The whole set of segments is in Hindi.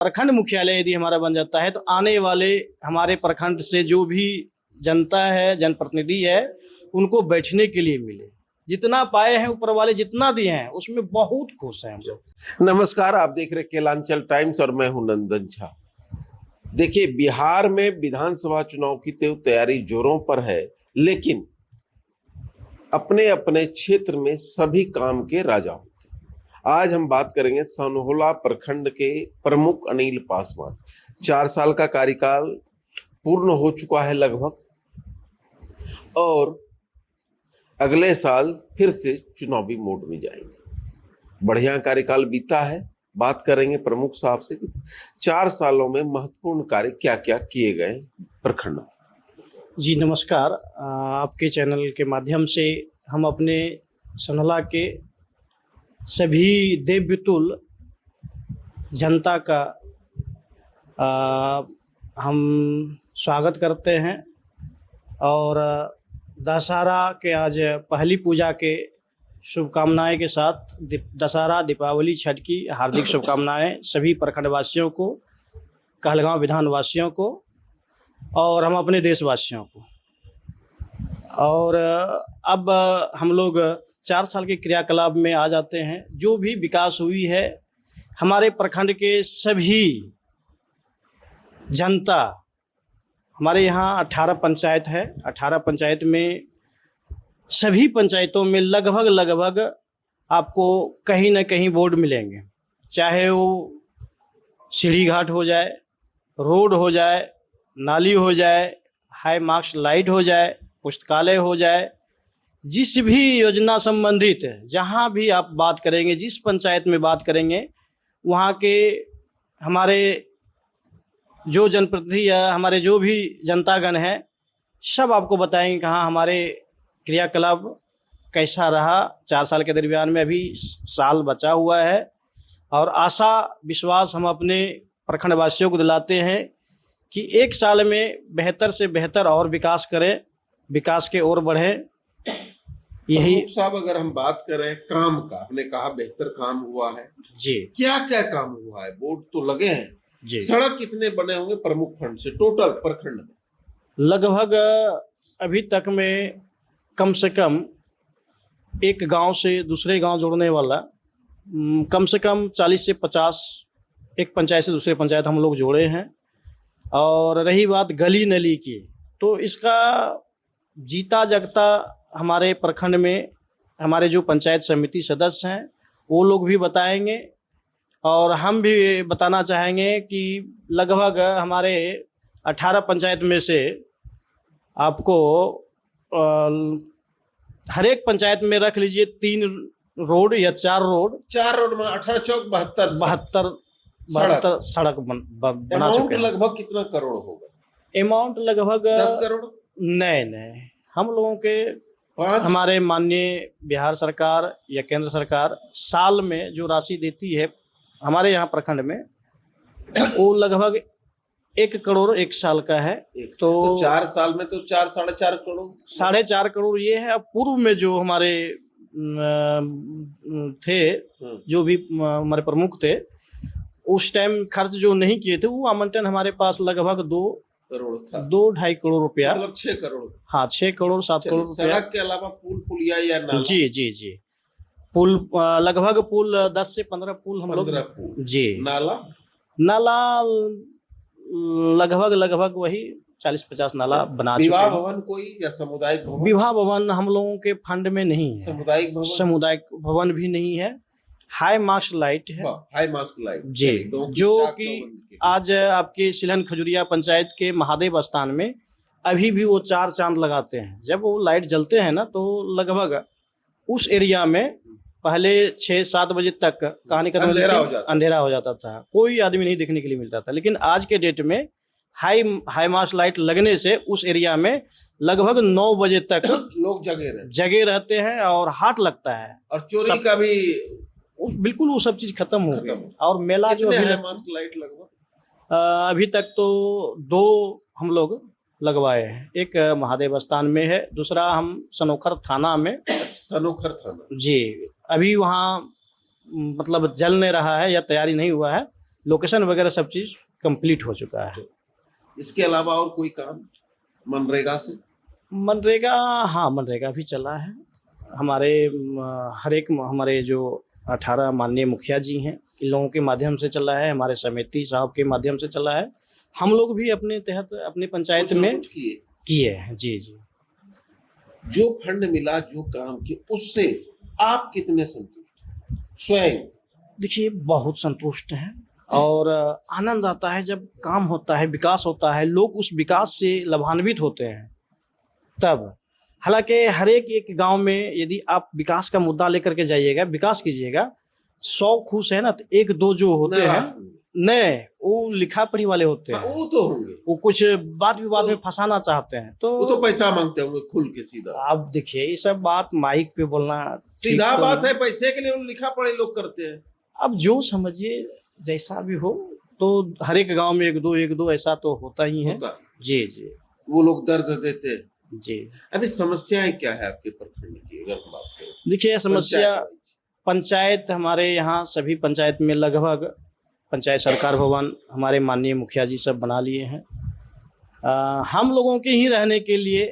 प्रखंड मुख्यालय यदि हमारा बन जाता है तो आने वाले हमारे प्रखंड से जो भी जनता है, जनप्रतिनिधि है, उनको बैठने के लिए मिले। जितना पाए हैं ऊपर वाले, जितना दिए हैं उसमें बहुत खुश हैं हम लोग। नमस्कार, आप देख रहे केलांचल टाइम्स और मैं हूं नंदन झा। देखिए, बिहार में विधानसभा चुनाव की तैयारी जोरों पर है, लेकिन अपने अपने क्षेत्र में सभी काम के राजा होते हैं। आज हम बात करेंगे सनहोला प्रखंड के प्रमुख अनिल पासवान। 4 साल का कार्यकाल पूर्ण हो चुका है लगभग, और अगले साल फिर से चुनावी मोड में जाएंगे। बढ़िया कार्यकाल बीता है। बात करेंगे प्रमुख साहब से कि 4 सालों में महत्वपूर्ण कार्य क्या क्या किए गए प्रखंड में। जी नमस्कार। आपके चैनल के माध्यम से हम अपने सनहोला के सभी देवतुल जनता का हम स्वागत करते हैं, और दशहरा के आज पहली पूजा के शुभकामनाएं के साथ दशहरा, दीपावली, छठ की हार्दिक शुभकामनाएं सभी प्रखंडवासियों को, कहलगांव विधानवासियों को और हम अपने देशवासियों को। और अब हम लोग 4 साल के क्रियाकलाप में आ जाते हैं। जो भी विकास हुई है हमारे प्रखंड के सभी जनता, हमारे यहाँ 18 पंचायत है। 18 पंचायत में सभी पंचायतों में लगभग आपको कहीं ना कहीं बोर्ड मिलेंगे, चाहे वो सीढ़ी घाट हो जाए, रोड हो जाए, नाली हो जाए, हाई मार्क्स लाइट हो जाए, पुस्तकालय हो जाए। जिस भी योजना संबंधित जहाँ भी आप बात करेंगे, जिस पंचायत में बात करेंगे, वहाँ के हमारे जो जनप्रतिनिधि या हमारे जो भी जनतागण हैं, सब आपको बताएंगे कहाँ हमारे क्रियाकलाप कैसा रहा 4 साल के दरमियान में। अभी साल बचा हुआ है, और आशा विश्वास हम अपने प्रखंडवासियों को दिलाते हैं कि 1 साल में बेहतर से बेहतर और विकास करें, विकास के ओर बढ़ें। यही साहब, अगर हम बात करें काम का, आपने कहा बेहतर काम हुआ है जी। क्या क्या काम हुआ है? बोर्ड तो लगे हैं जी। सड़क कितने बने होंगे प्रमुख फंड से टोटल प्रखंड में? लगभग अभी तक में कम से कम एक गांव से दूसरे गांव जोड़ने वाला कम से कम 40 से 50 एक पंचायत से दूसरे पंचायत हम लोग जोड़े हैं। और रही बात गली नली की, तो इसका जीता जगता हमारे प्रखंड में हमारे जो पंचायत समिति सदस्य हैं वो लोग भी बताएंगे, और हम भी बताना चाहेंगे कि लगभग हमारे 18 पंचायत में से आपको हर एक पंचायत में रख लीजिए 3 रोड या 4 रोड। 4 रोड में 18 चौक 72 सड़क बना चुके हैं। लगभग कितना करोड़ होगा? अमाउंट लगभग 10 करोड़? नहीं, हम लोगों के हमारे माननीय बिहार सरकार या केंद्र सरकार साल में जो राशि देती है हमारे यहाँ प्रखंड में, वो लगभग 1 करोड़ 1 साल का है। तो 4 साल में तो 4-4.5 करोड़, 4.5 करोड़ ये है। अब पूर्व में जो हमारे थे, जो भी हमारे प्रमुख थे, उस टाइम खर्च जो नहीं किए थे, वो आवंटन हमारे पास लगभग 2 करोड़ था, 2-2.5 करोड़ रुपया, मतलब 6 करोड़। हाँ, 6 करोड़ 7 करोड़ रुपया। सड़क के अलावा पुल पुलिया या नाला? जी पुल लगभग पुल 10 से 15 पुल हम लोग। जी। नाला लगभग वही 40-50 नाला बना चुके हैं। विवाह भवन कोई या सामुदायिक भवन? विवाह भवन हम लोगों के फंड में नहीं है। सामुदायिक भवन भी नहीं है। हाई मार्क्स लाइट है। हाई मार्क्स लाइट जी, जो कि आज आपके सिलहन खजुरिया पंचायत के महादेव स्थान में अभी भी वो 4 चांद लगाते हैं। जब वो लाइट जलते हैं ना, तो लगभग उस एरिया में पहले 6-7 बजे तक कहानी अंधेरा हो जाता था, कोई आदमी नहीं देखने के लिए मिलता था। लेकिन आज के डेट में हाई मार्क्स लाइट लगने से उस एरिया में लगभग 9 बजे तक लोग जगे रहते हैं, और हाट लगता है, और चोरी का भी बिल्कुल वो सब चीज खत्म हो गई। और मेला जो लाइट लगभग अभी तक तो 2 हम लोग लगवाए हैं। एक महादेव स्थान में है, दूसरा हम सनोखर थाना में। सनोखर थाना जी, अभी वहाँ मतलब जल नहीं रहा है या तैयारी नहीं हुआ है, लोकेशन वगैरह सब चीज़ कंप्लीट हो चुका है। इसके अलावा और कोई काम मनरेगा से? मनरेगा, हाँ मनरेगा भी चला है हमारे हर एक हमारे जो 18 माननीय मुखिया जी हैं, इन लोगों के माध्यम से चला है, हमारे समिति साहब के माध्यम से चला है। हम लोग भी अपने तहत अपने पंचायत कुछ न में कुछ किए हैं। जी जी। जो फंड मिला, जो काम किए, उससे आप कितने संतुष्ट हैं स्वयं? देखिए बहुत संतुष्ट हैं और आनंद आता है जब काम होता है, विकास होता है, लोग उस विकास से लाभान्वित होते हैं तब। हालांकि हर एक गांव में यदि आप विकास का मुद्दा लेकर के जाइएगा, विकास कीजिएगा, 100 खुश है ना, तो 1-2 जो होते हैं नहीं, वो लिखा पढ़ी वाले होते हैं। वो तो होंगे, वो कुछ बात विवाद में फंसाना चाहते हैं, तो वो तो पैसा मांगते होंगे खुल के सीधा। आप देखिए ये सब बात माइक पे बोलना सीधा बात है, पैसे के लिए उन लिखा पढ़े लोग करते हैं। अब जो समझिए जैसा भी हो, तो हर एक गांव में 1-2 ऐसा तो होता ही है। जी जी। वो लोग दर्द देते हैं। जी। अभी समस्याएं क्या है आपके प्रखंड की, अगर हम बात करें? देखिए समस्या पंचायत, हमारे यहाँ सभी पंचायत में लगभग पंचायत सरकार भवन हमारे माननीय मुखिया जी सब बना लिए हैं। हम लोगों के ही रहने के लिए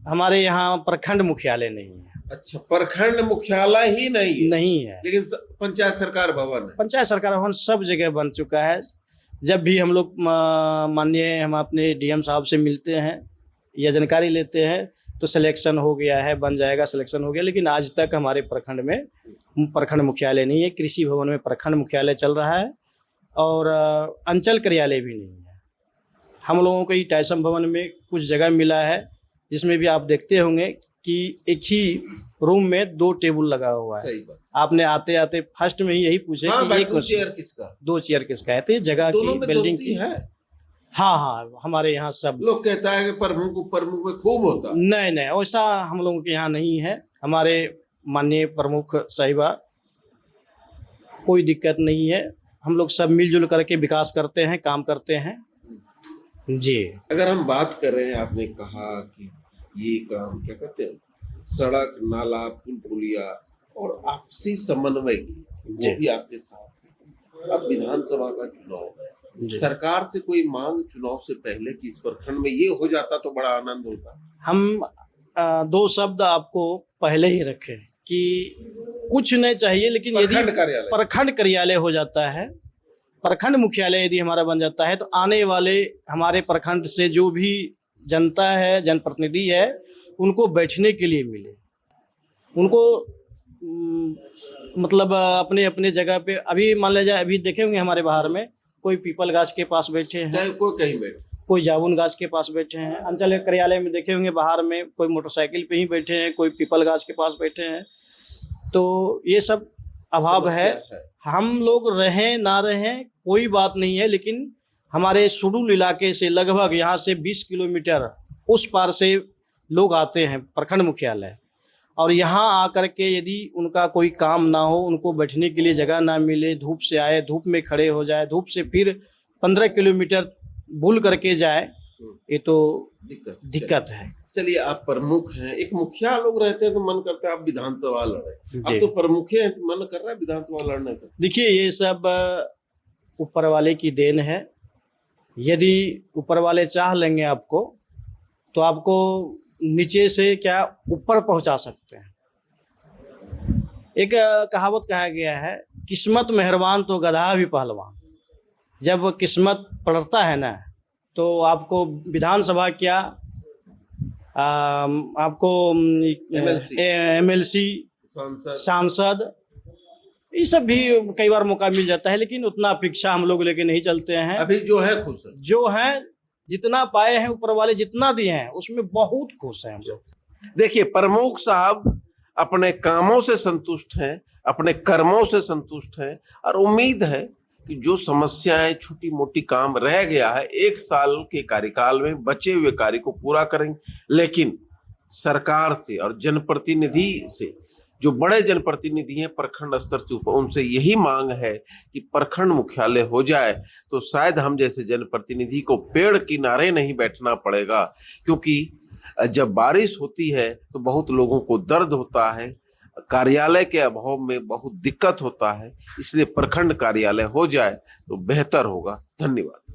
हमारे यहाँ प्रखंड मुख्यालय नहीं है। अच्छा, प्रखंड मुख्यालय ही नहीं है, लेकिन पंचायत सरकार भवन है। पंचायत सरकार भवन सब जगह बन चुका है। जब भी हम लोग माननीय हम अपने डीएम साहब से मिलते हैं या जानकारी लेते हैं तो सिलेक्शन हो गया है, बन जाएगा, सिलेक्शन हो गया, लेकिन आज तक हमारे प्रखंड में प्रखंड मुख्यालय नहीं है। कृषि भवन में प्रखंड मुख्यालय चल रहा है और अंचल कार्यालय भी नहीं है। हम लोगों को टाइसम भवन में कुछ जगह मिला है, जिसमें भी आप देखते होंगे कि एक ही रूम में 2 टेबल लगा हुआ है। सही बात। आपने आते आते फर्स्ट में ही यही पूछे कि एक 2 चेयर किसका? 2 चेयर किसका है? तो ये जगह की, बिल्डिंग की है। हाँ, हमारे यहाँ सब लोग कहता है कि प्रमुख में खूब होता। नहीं, वैसा हम लोगों के यहाँ नहीं है। हमारे माननीय प्रमुख साहिबा, कोई दिक्कत नहीं है। हम लोग सब मिलजुल करके विकास करते हैं, काम करते हैं। जी। अगर हम बात कर रहे हैं, आपने कहा कि ये काम क्या कहते हैं, सड़क, नाला, पुल पुलिया और आपसी समन्वय की, वो भी आपके साथ है। अब विधानसभा का चुनाव है, सरकार से कोई मांग चुनाव से पहले कि इस प्रखंड में ये हो जाता तो बड़ा आनंद होता? हम 2 शब्द आपको पहले ही रखे कि कुछ नहीं चाहिए, लेकिन यदि प्रखंड कार्यालय हो जाता है, प्रखंड मुख्यालय यदि हमारा बन जाता है, तो आने वाले हमारे प्रखंड से जो भी जनता है, जनप्रतिनिधि है, उनको बैठने के लिए मिले, उनको मतलब अपने अपने जगह पे। अभी मान लीजिए, अभी देखे होंगे हमारे बाहर में कोई पीपल गाछ के पास बैठे हैं, कोई कहीं बैठे, कोई जामुन गाछ के पास बैठे हैं। अंचल कार्यालय में देखे होंगे बाहर में कोई मोटरसाइकिल पे ही बैठे हैं, कोई पीपल गाछ के पास बैठे हैं। तो ये सब अभाव है। हम लोग रहें ना रहें कोई बात नहीं है, लेकिन हमारे सुडुल इलाके से लगभग यहाँ से 20 किलोमीटर उस पार से लोग आते हैं प्रखंड मुख्यालय, और यहाँ आकर के यदि उनका कोई काम ना हो, उनको बैठने के लिए जगह ना मिले, धूप से आए, धूप में खड़े हो जाए, धूप से फिर 15 किलोमीटर भूल करके जाए, ये तो दिक्कत है। चलिए, आप प्रमुख हैं, एक मुखिया लोग रहते हैं तो मन करता है आप विधानसभा लड़े। अब तो प्रमुख हैं तो मन कर रहा है विधानसभा लड़ने का। देखिए, ये सब ऊपर वाले की देन है। यदि ऊपर वाले चाह लेंगे आपको, तो आपको नीचे से क्या ऊपर पहुंचा सकते हैं। एक कहावत कहा गया है, किस्मत मेहरबान तो गधा भी पहलवान। जब किस्मत पलटता है ना, तो आपको विधानसभा क्या, आपको एमएलसी, सांसद, ये सब भी कई बार मौका मिल जाता है, लेकिन उतना अपेक्षा हम लोग लेके नहीं चलते हैं। अभी जो है खुश है, जो है जितना पाए हैं, ऊपर वाले जितना दिए हैं उसमें बहुत खुश हैं हम लोग। देखिए, प्रमुख साहब अपने कामों से संतुष्ट हैं, अपने कर्मों से संतुष्ट हैं, और उम्मीद है कि जो समस्याएं, छोटी मोटी काम रह गया है, 1 साल के कार्यकाल में बचे हुए कार्य को पूरा करेंगे। लेकिन सरकार से और जनप्रतिनिधि से, जो बड़े जनप्रतिनिधि हैं प्रखंड स्तर से ऊपर, उनसे यही मांग है कि प्रखंड मुख्यालय हो जाए, तो शायद हम जैसे जनप्रतिनिधि को पेड़ किनारे नहीं बैठना पड़ेगा। क्योंकि जब बारिश होती है तो बहुत लोगों को दर्द होता है, कार्यालय के अभाव में बहुत दिक्कत होता है, इसलिए प्रखंड कार्यालय हो जाए तो बेहतर होगा। धन्यवाद।